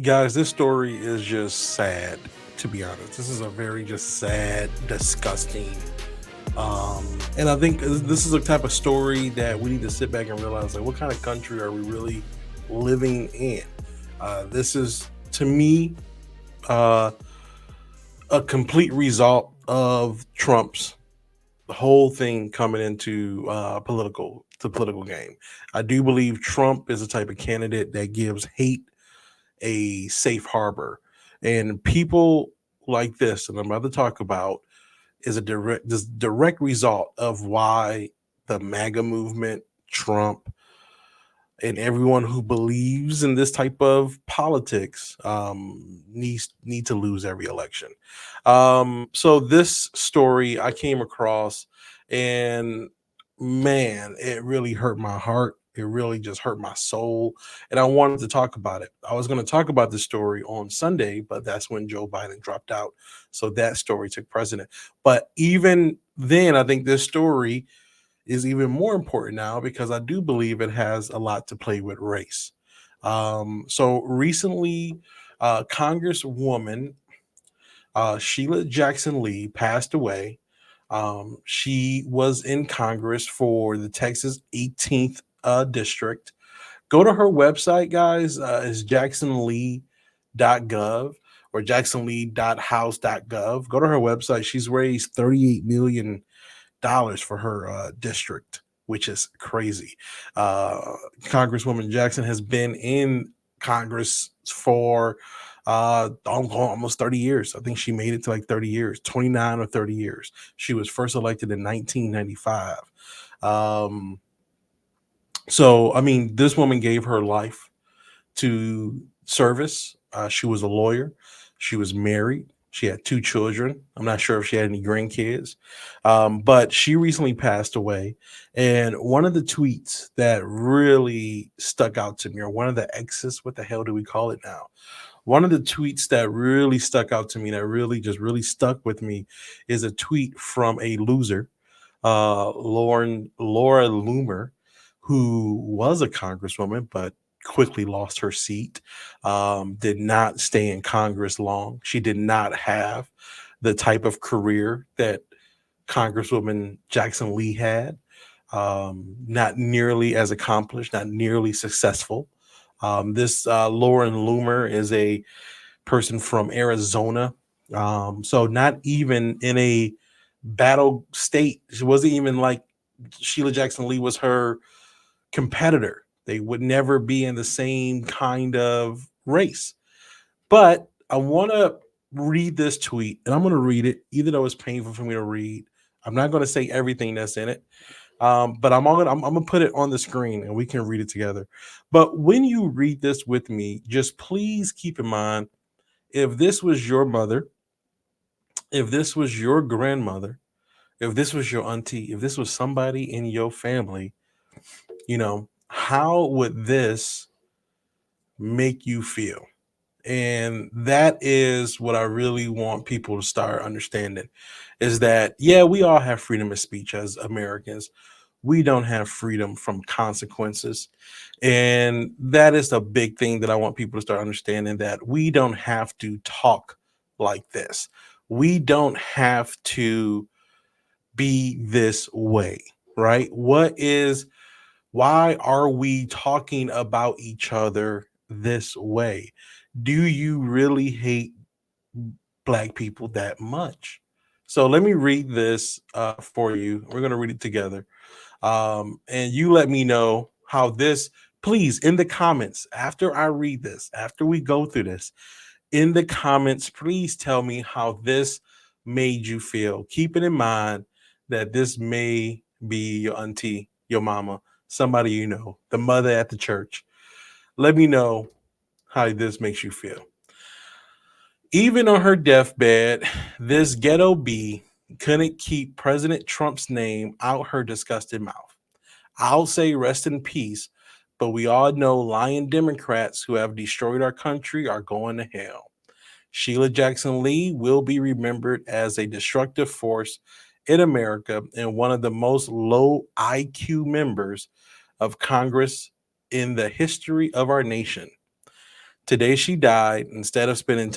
Guys, this story is just sad, to be honest. This is a very just sad, disgusting. And I think this is a type of story that we need to sit back and realize, like, what kind of country are we really living in? This is, to me, uh, a complete result of Trump's the whole thing coming into political game. I do believe Trump is the type of candidate that gives hate a safe harbor, and people like this, and I'm about to talk about, is a direct result of why the MAGA movement, Trump, and everyone who believes in this type of politics need to lose every election. So this story I came across, and man, it really hurt my heart. It really just hurt my soul, and I wanted to talk about it. I was going to talk about this story on Sunday, but that's when Joe Biden dropped out, so that story took precedent. But even then, I think this story is even more important now because I do believe it has a lot to play with race. So recently, Congresswoman Shelia Jackson Lee passed away. She was in Congress for the Texas 18th district. Go to her website, guys. It's jacksonlee.gov or jacksonlee.house.gov. Go to her website. She's raised $38 million for her district, which is crazy. Congresswoman Jackson has been in Congress for almost 30 years. I think she made it to like 30 years, 29 or 30 years. She was first elected in 1995. Um, so, I mean, this woman gave her life to service. She was a lawyer. She was married. She had two children. I'm not sure if she had any grandkids, but she recently passed away. And one of the tweets that really stuck out to me, or one of the X's, what the hell do we call it now? One of the tweets that really stuck out to me, that really stuck with me, is a tweet from a loser, Laura Loomer, who was a congresswoman but quickly lost her seat. Did not stay in Congress long. She did not have the type of career that Congresswoman Jackson Lee had. Not nearly as accomplished, not nearly successful. This Lauren Loomer is a person from Arizona. So not even in a battle state. She wasn't even like Sheila Jackson Lee was her competitor. They would never be in the same kind of race. But I want to read this tweet, and I'm going to read it, even though it's painful for me to read. I'm not going to say everything that's in it, but I'm gonna put it on the screen and we can read it together. But when you read this with me, just please keep in mind, if this was your mother, if this was your grandmother, if this was your auntie, if this was somebody in your family, how would this make you feel? And that is what I really want people to start understanding, is that, yeah, we all have freedom of speech as Americans. We don't have freedom from consequences. And that is a big thing that I want people to start understanding, that we don't have to talk like this. We don't have to be this way, right? Why are we talking about each other this way? Do you really hate black people that much? So let me read this for you. We're going to read it together. And you let me know how this, please, in the comments, after I read this, after we go through this, in the comments, please tell me how this made you feel. Keeping in mind that this may be your auntie, your mama, somebody you know, the mother at the church. Let me know how this makes you feel. Even on her deathbed, this ghetto bee couldn't keep President Trump's name out her disgusted mouth. I'll say rest in peace, but we all know lying Democrats who have destroyed our country are going to hell. Sheila Jackson Lee will be remembered as a destructive force in America and one of the most low IQ members of Congress in the history of our nation. Today she died. Instead of spending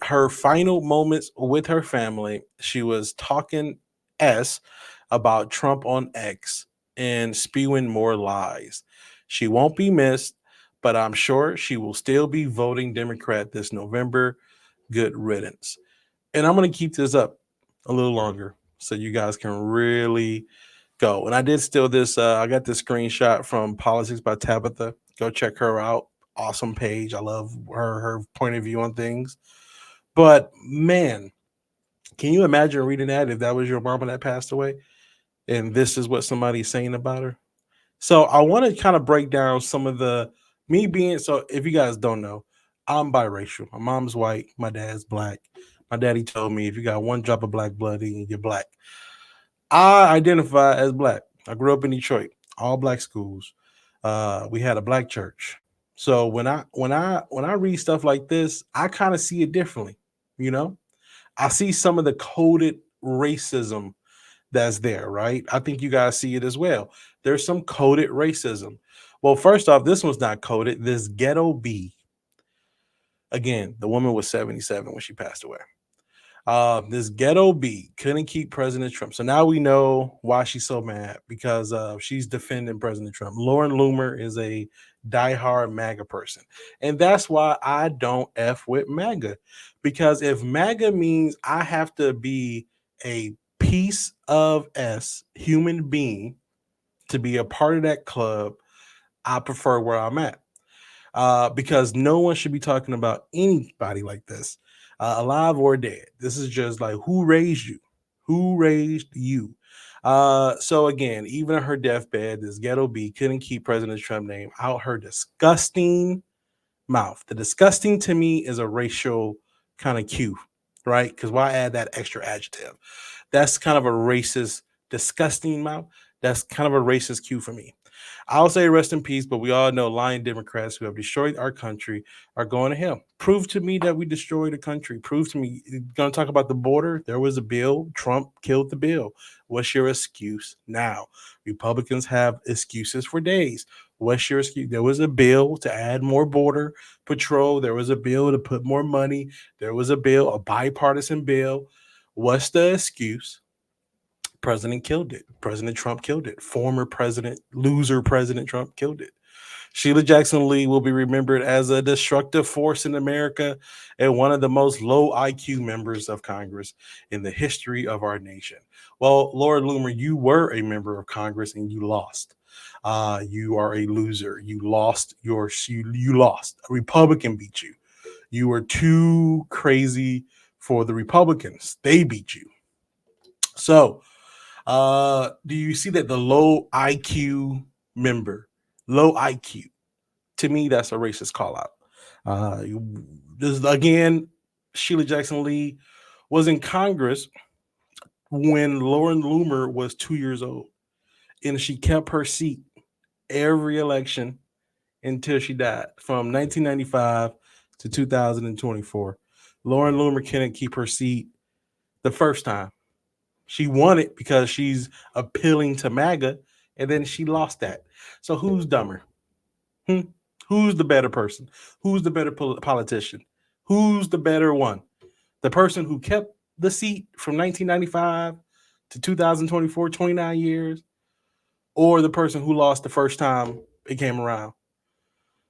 her final moments with her family, she was talking s about Trump on X and spewing more lies. She won't be missed, but I'm sure she will still be voting Democrat this November. Good riddance. And I'm gonna keep this up a little longer so you guys can really go. And I did steal this. I got this screenshot from Politics by Tabitha. Go check her out. Awesome page. I love her point of view on things. But man, can you imagine reading that if that was your mama that passed away? And this is what somebody's saying about her. So I want to kind of break down some of the me being so if you guys don't know, I'm biracial. My mom's white, my dad's black. My daddy told me if you got one drop of black blood in you, you're black. I identify as black. I grew up in Detroit, all black schools. We had a black church. So when I read stuff like this, I kind of see it differently. You know, I see some of the coded racism that's there, right? I think you guys see it as well. There's some coded racism. Well, first off, this one's not coded. This ghetto B, again, the woman was 77 when she passed away. This ghetto B couldn't keep President Trump. So now we know why she's so mad because she's defending President Trump. Lauren Loomer is a diehard MAGA person. And that's why I don't F with MAGA. Because if MAGA means I have to be a piece of S human being to be a part of that club, I prefer where I'm at because no one should be talking about anybody like this, alive or dead. This is just like who raised you? Who raised you? So again, even on her deathbed, this ghetto B couldn't keep President Trump's name out her disgusting mouth. The disgusting to me is a racial kind of cue, right? Because why add that extra adjective? That's kind of a racist, disgusting mouth. That's kind of a racist cue for me. I'll say rest in peace, but we all know lying Democrats who have destroyed our country are going to hell. Prove to me that we destroyed the country. Prove to me. Going to talk about the border. There was a bill. Trump killed the bill. What's your excuse now? Republicans have excuses for days. What's your excuse? There was a bill to add more border patrol. There was a bill to put more money. There was a bill, a bipartisan bill. What's the excuse? President killed it. President Trump killed it. Former president, loser President Trump killed it. Shelia Jackson Lee will be remembered as a destructive force in America and one of the most low IQ members of Congress in the history of our nation. Well, Laura Loomer, you were a member of Congress and you lost. You are a loser. You lost. A Republican beat you. You were too crazy for the Republicans. They beat you. So do you see that the low IQ member, low IQ, to me, that's a racist call out. This again, Shelia Jackson Lee was in Congress when Lauren Loomer was 2 years old, and she kept her seat every election until she died from 1995 to 2024. Lauren Loomer couldn't keep her seat the first time. She won it because she's appealing to MAGA, and then she lost that. So who's dumber? Hmm? Who's the better person? Who's the better politician? Who's the better one? The person who kept the seat from 1995 to 2024, 29 years, or the person who lost the first time it came around?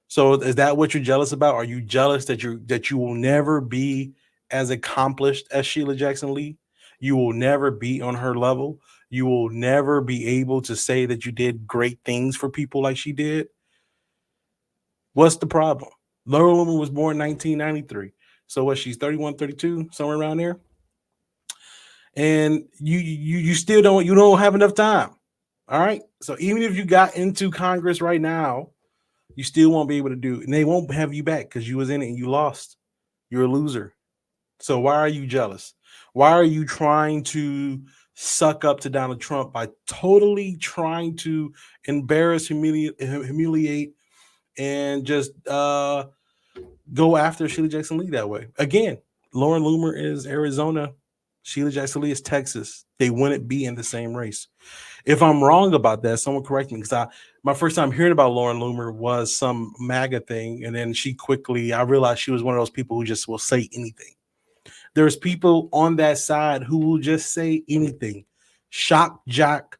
So is that what you're jealous about? Are you jealous that you will never be as accomplished as Shelia Jackson Lee? You will never be on her level. You will never be able to say that you did great things for people like she did. What's the problem? Laura Loomer was born in 1993. So what, she's 31, 32, somewhere around there. And you still don't have enough time. All right. So even if you got into Congress right now, you still won't be able to do it. And they won't have you back because you was in it and you lost. You're a loser. So why are you jealous? Why are you trying to suck up to Donald Trump by totally trying to embarrass, humiliate and just go after Shelia Jackson Lee that way? Again, Lauren Loomer is Arizona. Shelia Jackson Lee is Texas. They wouldn't be in the same race. If I'm wrong about that, someone correct me, because I my first time hearing about Laura Loomer was some MAGA thing, and then I realized she was one of those people who just will say anything. There's people on that side who will just say anything. Shock jock.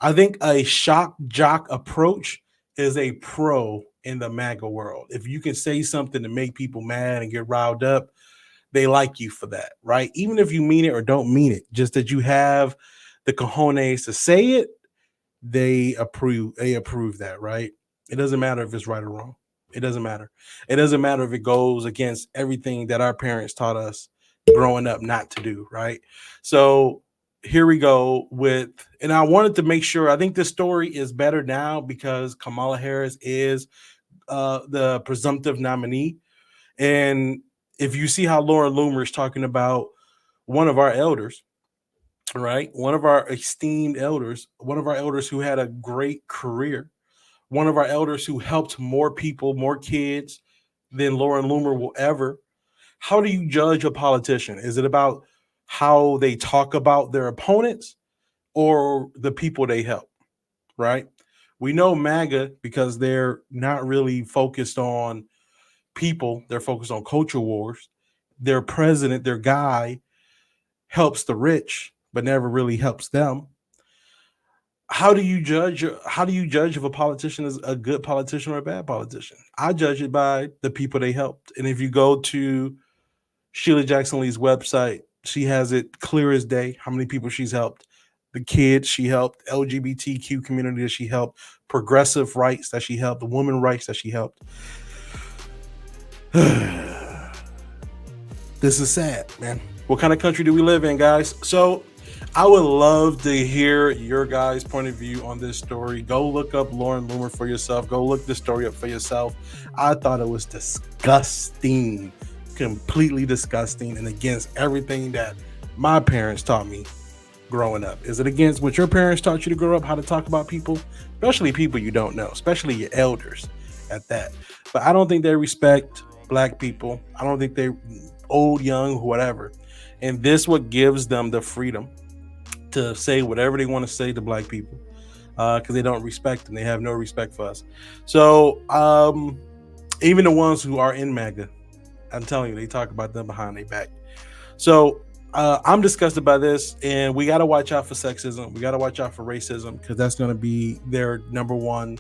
I think a shock jock approach is a pro in the MAGA world. If you can say something to make people mad and get riled up, they like you for that, right? Even if you mean it or don't mean it, just that you have the cojones to say it, they approve that, right? It doesn't matter if it's right or wrong. It doesn't matter. It doesn't matter if it goes against everything that our parents taught us growing up not to do, right? So here we go with, and I wanted to make sure, I think this story is better now because Kamala Harris is the presumptive nominee. And if you see how Laura Loomer is talking about one of our elders, right? One of our esteemed elders, one of our elders who had a great career, one of our elders who helped more people, more kids than Laura Loomer will ever. How do you judge a politician? Is it about how they talk about their opponents or the people they help, right? We know MAGA because they're not really focused on people, they're focused on culture wars. Their president, their guy, helps the rich, but never really helps them. How do you judge if a politician is a good politician or a bad politician? I judge it by the people they helped. And if you go to Shelia Jackson Lee's website, she has it clear as day how many people she's helped. The kids she helped, LGBTQ community that she helped, progressive rights that she helped, the women rights that she helped. This is sad, man. What kind of country do we live in, guys? So I would love to hear your guys' point of view on this story. Go look up Lauren Loomer for yourself. Go look this story up for yourself. I thought it was disgusting, completely disgusting, and against everything that my parents taught me growing up. Is it against what your parents taught you to grow up, how to talk about people, especially people you don't know, especially your elders at that? But I don't think they respect black people. I don't think they old, young, whatever. And this what gives them the freedom to say whatever they want to say to black people because they don't respect them. They have no respect for us. So even the ones who are in MAGA, I'm telling you, they talk about them behind their back. So I'm disgusted by this, and we got to watch out for sexism. We got to watch out for racism because that's going to be their number one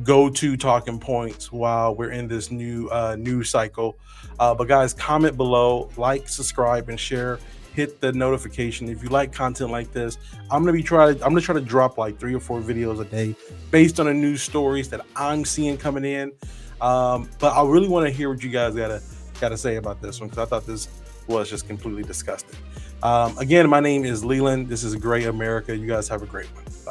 go-to talking points while we're in this new news cycle. But guys, comment below, like, subscribe, and share. Hit the notification if you like content like this. I'm gonna try to drop like 3 or 4 videos a day based on the news stories that I'm seeing coming in. But I really want to hear what you guys gotta say about this one because I thought this was just completely disgusting. Again, my name is Leland. This is Great America. You guys have a great one. Bye.